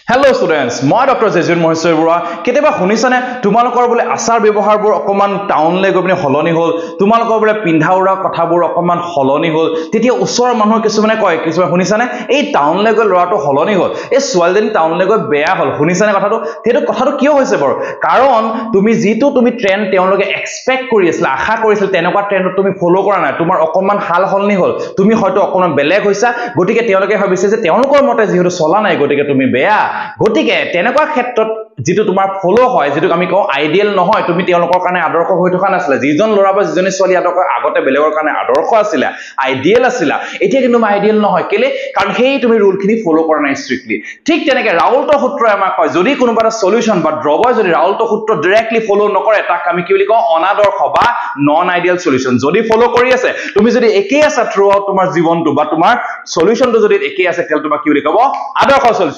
Hello students, মই doctor জেজুন Maheswar Barua কেতিয়াবা শুনিছানে তোমালোকৰ বোলে আচাৰ ব্যৱহাৰবোৰ অকমান টাউনলৈ গৈ পিনে হলনি হ'ল তোমালোকৰ বোলে পিন্ধা উৰা কথাবোৰ অকমান হলনি হ'ল তেতিয়া ওচৰৰ মানুহ কিছুমানে কয় কিছুমান শুনিছানে এই টাউনলৈ গৈ লৰাটো হলনি হ'ল এই ছোৱালীজনী টাউনলৈ গৈ বেয়া হ'ল শুনিছানে কথাটো কিয় হৈছে বাৰু কাৰণ তুমি ট্ৰেন্ড তেওঁলোকে এক্সপেক্ট কৰি আছিল আশা কৰিছিল তেনেকুৱা ট্ৰেন্ডত তুমি ফলো কৰা নাই তোমাৰ অকমান হাল হলনি হ'ল তুমি হয়তো অকমান বেলেগ হৈছা গতিকে তেওঁলোকে ভাবিছে যে তেওঁলোকৰ মতে যেহেতু চলা নাই গতিকে তুমি বেয়া গতিকে তেনেকুৱা ক্ষেত্ৰত যেটো তোমাৰ ফলো হয় যেটো আমি কওঁ আইডিয়াল নহয় তুমি তেওঁলোকৰ কাৰণে আদৰ্শ হৈ থকা নাছিল যিজন লৰা বা যিজনী ছোৱালী আগতে বেলেগৰ কাৰণে আদৰ্শ আছিল আইডিয়াল আছিল এতিয়া কিন্তু আইডিয়াল নহয় কেলে কাৰণ হেই তুমি ৰুলখিনি ফলো কৰা নাই স্ট্ৰিক্টলি ঠিক তেনেকৈ ৰাউল্ট সূত্ৰই আমাক কয় যদি কোনোবা এটা সলিউশন বা ড্ৰবয় যদি ৰাউল্ট সূত্ৰ ডাইৰেক্টলি ফলো নকৰে তাক আমি কি বুলি কওঁ অনাদৰ্শ বা নন আইডিয়াল সলিউশন যদি ফলো কৰি আছে তুমি যদি একেই আছে থ্ৰু আউট তোমাৰ জীৱনটো বা তোমাৰ সলিউশনটো যদি একেই আছে তেল তোমাক কি বুলি কব আদৰ্শ সলিউশন